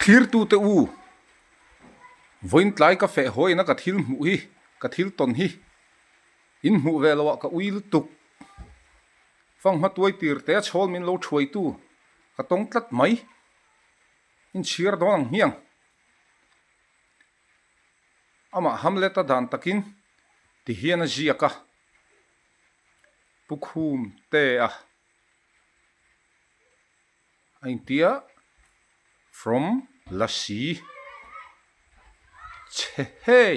thlir tu te u voin tlai ka fe hoi na ka thil mu hi ka thil ton hi in mu ve lo ka uil tuk fanghma tuaitir te chawl min lo thuai tu ka tong tlat mai in chir dong hiang ama hamleta dan takin ti hian a ziaka pukhum te a aintia from lasi che hey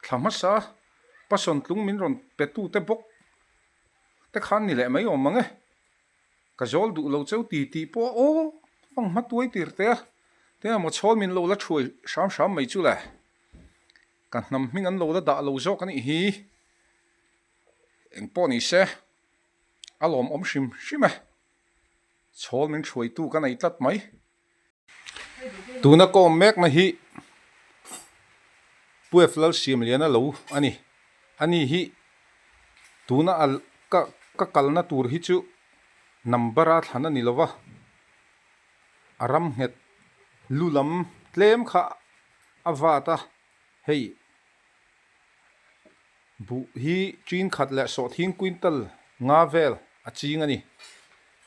thamasa pason tlung min ron petu te bok te khan ni le mai om mange ka zol du lo cheu ti ti po o fanghma tuaitir te mo chol min lo la thui sham sham mai chu la kan nam ming an lo da da lo zo kan hi eng po ni se alom om shim shime chol min thui tu kan ai tlat mai tu na ko mek na hi pueflal sim liana lo ani hi tu na al ka kalna tur hi chu number a thana ni lova aram het lulam tlem kha avata hei bu hi chin khat la so thing quintal nga vel a ching ani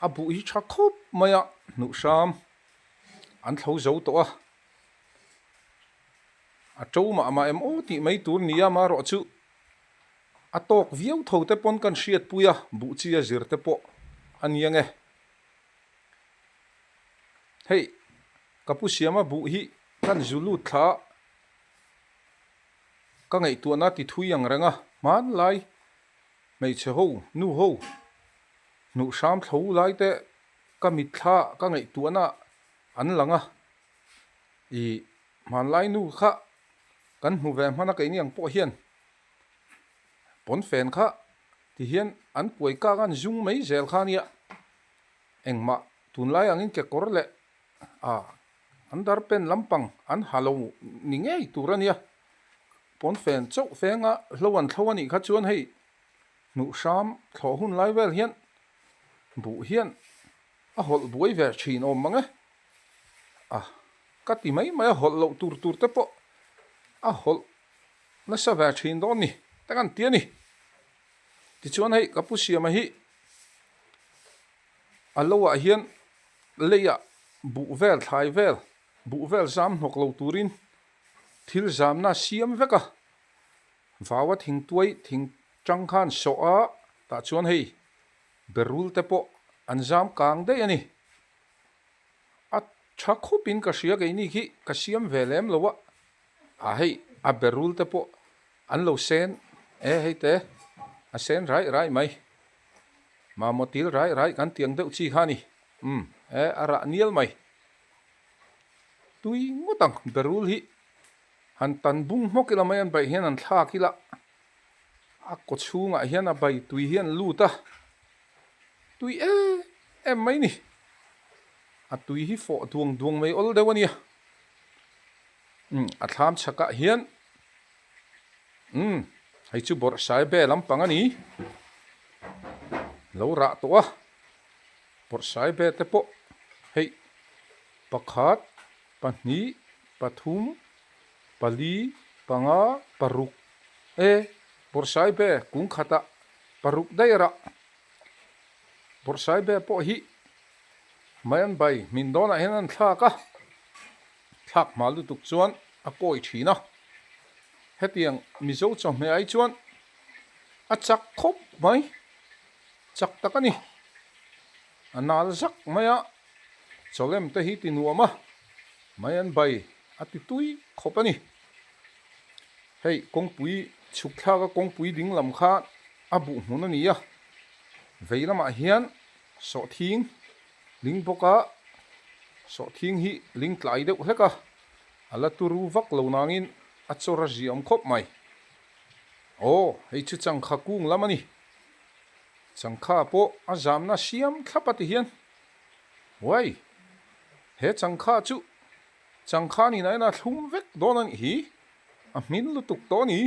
a bu hi tha khop maya nu sam an thlo zo to a to ma em o ti mai tur nia ma ro chu a tok viau tho te pon kan hriat puya bu chi a zir te po aniange hei kapusiama bu hi kan zulu tha ka ngai tu na ti thui ang ranga man lai mei che ho nu sam tho lai te ka mi tha ka ngai tu na an langa I man lai nu kha kan hu ve mana kai ni ang po hian pon fen kha ti hian an poi ka gan zung mai zel kha nia engma tun lai angin ke kor le an dar pen lampang an halo ni ngei turania pon fen chau fenga hlowan thlowani kha chuan hei nu sam thlo hun lai vel hian bu hian a hol buai ver thin om manga ka ti mai mai hol lo tur te po a hol na sa ver thin don ni takan ti ani ti chuan hei kapusiama hi alowa hian leya bu vel thai vel bu vel zam nok lo turin thil zam na siam veka wawa thing tuai thing chang khan so a ta chuan hei berul te po an zam kang de ani a thakupin ka sia ge ni khi ka siam velem lowa a hei a berul te po an lo sen hei te a sen rai mai ma motil rai kan tiang deuh chi khani ara nial mai tui ngotang berul hi han tan bung mokila mai an bai hian an thla kila a ko chunga hian a bai tui hian luta tui em mai ni a tui hi fo duang mai ol dewania a thlam chaka hian hei chu bor sai be lampang ani lo ra to bor sai be te po hei pakhat pahni pathum pali panga paruk bor sai be kung khata paruk daira bor sai be po hi mayan bai min dona hian thak malu tuk chuan a poi thina hetiang mizo chom me ai chuan a chak khop mai chak takani anal zak maya cholem te hi ti nuama mayan bai ati tui khopani hei kongpui chukthla ka kongpui ding lam kha abu hmun ani a veilama hian so thing ling boka so thing hi ling tlai deuh hleka ala turu vak lo nangin achora ziam khop mai hei chu changkha kung lamani changkha po azamna siam thlapati hian wai he changkha chu changkha ni naina thlum vek donan hi a min lutuk to ni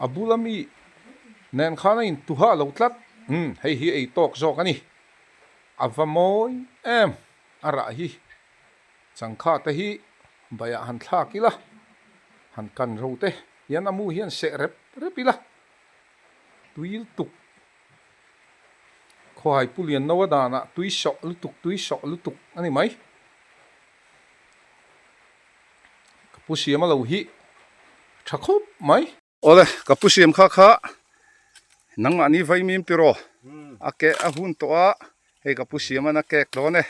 abulami nen khana in tuha lo tlat hei hi ei tok zok ani avamoi em ara hi changkha te hi baya han thla kila han kan rote yan amu hian se rep repila tuil tuk khoi pulian nawadana tui sok lutuk ani mai kapusiam lo hi thakhup mai ole kapusiam kha nang ani vai mim tiro ake ahun to a he kapusiam ana kek do ne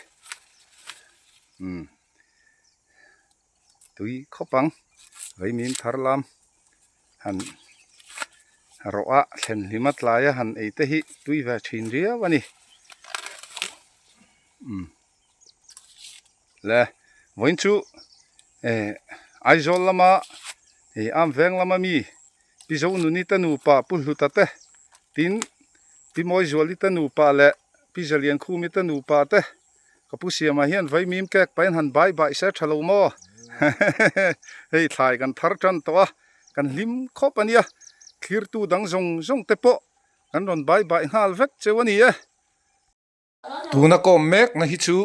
tui khopang vai mim tharlam han roa thlen limat laya han eite hi tui va thin ria wani le voin chu aizol lama am veng lama mi pizo nuni tanu pa pulhutate tin pimoi zoli tanu pa le pizalian khumi tanu pa te kapusiama hian vai mim kek pain han bai se thalo mo hei thlai kan thar tran to a kan lim khop ania thlir tu dang zong te po kan ron bai hal vek chewani e tuna ko mek na hi chu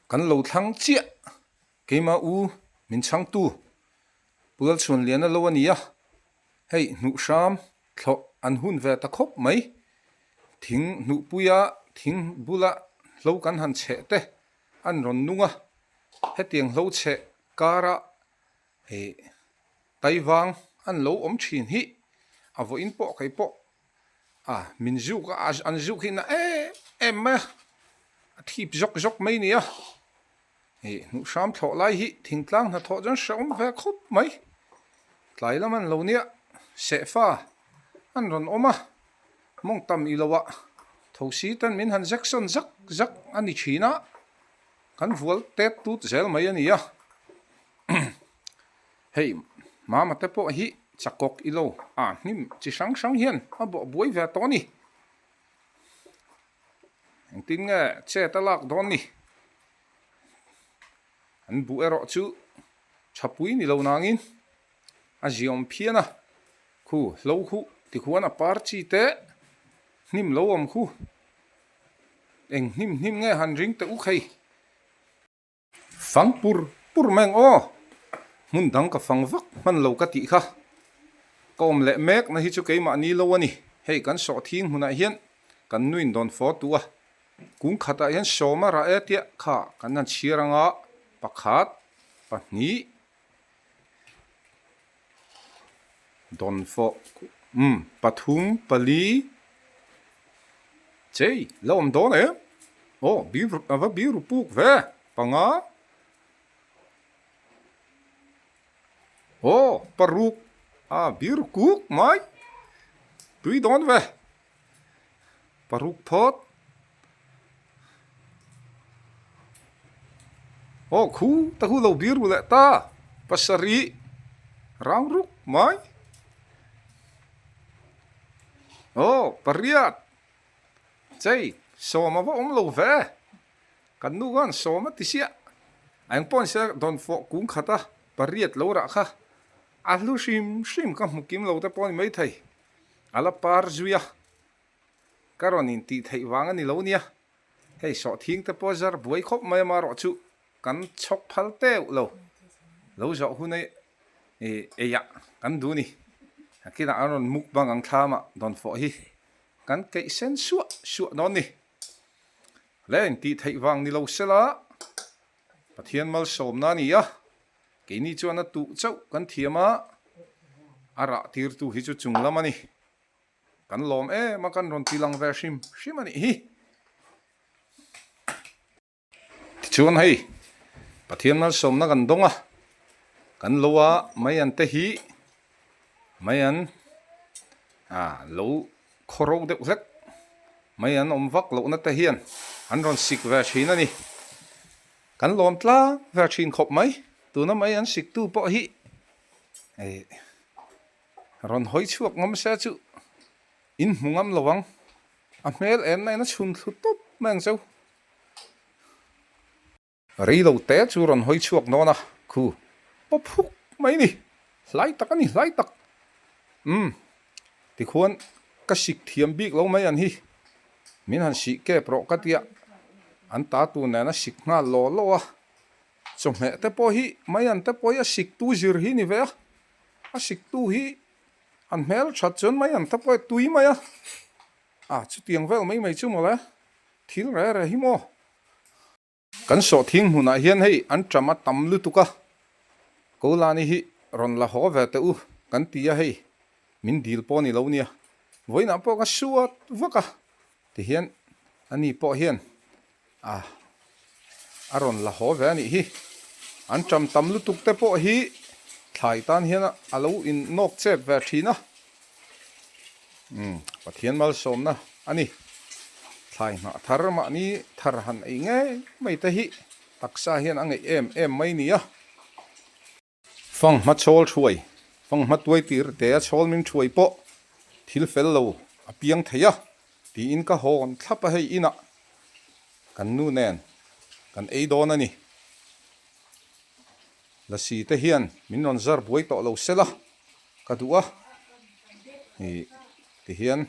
kan lo thlang chia keima u min chang tu pul chun lian lo ania hei nu sham thlo an hun ve ta khop mai thing nu puya thing bula lo kan han che te an ron nunga hetiang lo che kara he taiwang an lo om thin hi avo in po kai po min zu ka an zu khi na em ma thip jok mai nia he nu sham tho lai hi thing tlang na tho jan shom ve khop mai tlai laman lo nia se fa an ron oma mong tam ilawa thosi tan min han jackson zak ani china kan vual tet tut zel mai ania hey mama te po hi chakok ilo nim chi sang hian abo boi ve to ni engtin nge che talak don ni an bu ero chu chapui ni lo nangin a ziom phiana khu lo khu ti khuana par chi te nim lo om khu eng nim nge han ring te u khai fang pur meng o mun dang ka fang vak man lo ka ti kha kom le mek na hi chu ke ma ni lo ani hei kan so thing huna hian kan nuin don fo tu a kung khata hian soma ra etia kha kan nan chiranga pakhat pahni don fo pathum pali chei lo om don e bi ru puk ve panga paruk bir kuk mai tui don ve paruk phot khu ta khu lo bir le ta pasari rang ruk mai pariat chei soma va om lo ve kan nu gan soma tisia ang pon se don fo kung khata pariat lo ra kha alu shim ka mukim lo ta pon mai thai ala par zuya karonin ti thai wanga ni lo nia hei so thing ta pozar buai khop mai ma ro chu kan chok phal te lo zo hu nei ya kan du ni akina aron mukbang ang thama don fo hi kan ke sen su non ni len ti thai wang ni lo sela pathian mal som na ni ya ke ni chu na tu chau kan thiama ara tir tu hi chu chunglamani kan lom ma kan ron tilang ver shim ani hi chuan hei pathian mal som na kan donga kan lowa mai an te hi mai an lo khoro de ulek mai an om vak lo na te hian an ron sik ver chin ani kan lom tla ver chin khop mai tu na mai an sik tu po hi ron hoi chuak ngom sa chu in mungam lowang a mel en na chun thu top mang chau ri lo te chu ron hoi chuak no na khu phuk mai ni lai tak ani lai tak ti khuan ka sik thiam bik lo mai an hi min han si ke pro ka tia an ta tu na na sik nga lo lo a chom he te po hi mai an te po ya sik tu zir hi ni ve a sik tu hi an mel that chon mai an te po tui mai a chu tiang vel mai chu mo la thil re re hi mo kan so thing huna hian hei an trama tam lu tuka ko la ni hi ron la ho ve te u kan tia hei min dil po ni lo nia voina po ka suat vaka ti hian ani po hian aron la ho ve ni hi an tram tam lu tuk te po hi thlai tan hian alo in nok chep ve thina pathian mal som na ani thlai na thar ma ni thar han ei nge mai te hi taksa hian angai em mai ni FANGHMA CHHAWL thuai FANGHMA tuaitir te CHHAWL min thuai po thil fel lo apiang theya ti in ka hon thlapa hei ina kan nu nen kan ei don ani la si te hian min non zar buai to lo sela ka duwa hi ti hian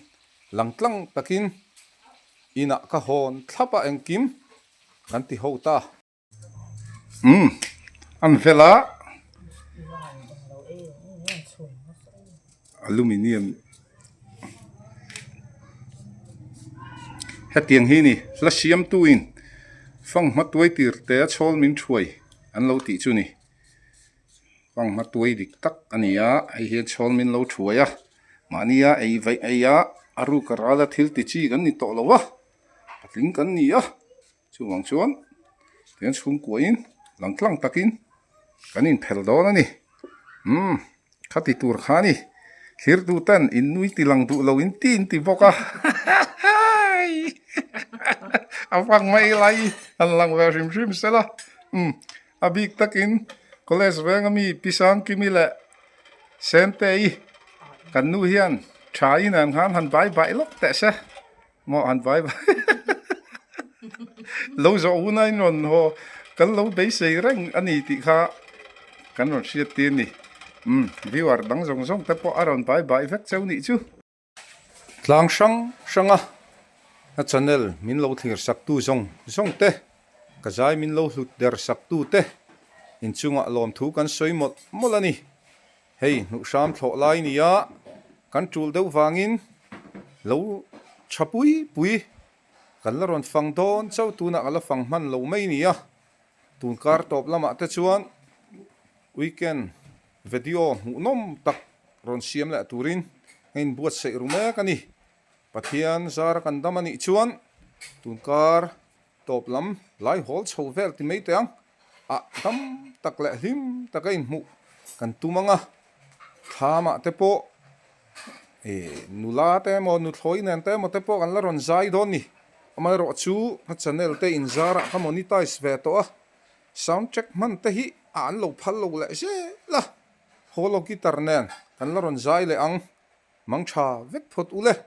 langtlang takin ina ka hon thlapa engkim kan ti ho ta an vela aluminium hetiang hi ni la siam tu in FANGHMA tuaitir te CHHAWL min thuai an lo ti chu ni FANGHMA tuai dik tak ania ai hian CHHAWL min lo thuai mania ei vai eia aru karala thil ti chi kan ni to lo wa patling kan ni chu wang chuan ten chung kuin langtlang takin kan in phel don ani khati tur khani thir tu tan in nui ti lang du lo in tin ti boka afang mai lai an lang ve rim sela abik takin college veng ami pisang kimile sentei kan nu hian thai nan han bai lok te se mo han bai lo zo unai non ho kan lo bei sei reng ani ti kha kan ron sia ti ni viewer dang zong te po aron bai vek cheu ni chu tlang shanga a channel min lo thlir sak tu zong te ka zai min lo hlut der sak tu te in chunga lom thu kan soi molani hei nu sham thlo lai ni ya kan tul deuh wangin lo chapui kan la ron fang don chau tu na ala fang man lo mai ni tun kar top lama te chuan weekend video nom tak ron siam la turin ngain buat sei rume kani pathian zar kan damani chuan tunkar toplam lai hol chhovel ti mai teang tam tak le him takain mu kan tumanga thama te po nula te mo nu thloi nen te mo te po kan la ron zai don ni amai ro chu channel te in zara ka monetize ve to sound check man te hi an lo phal lo le se la holo ki tar nen kan la ron zai le ang mang tha vek phot ule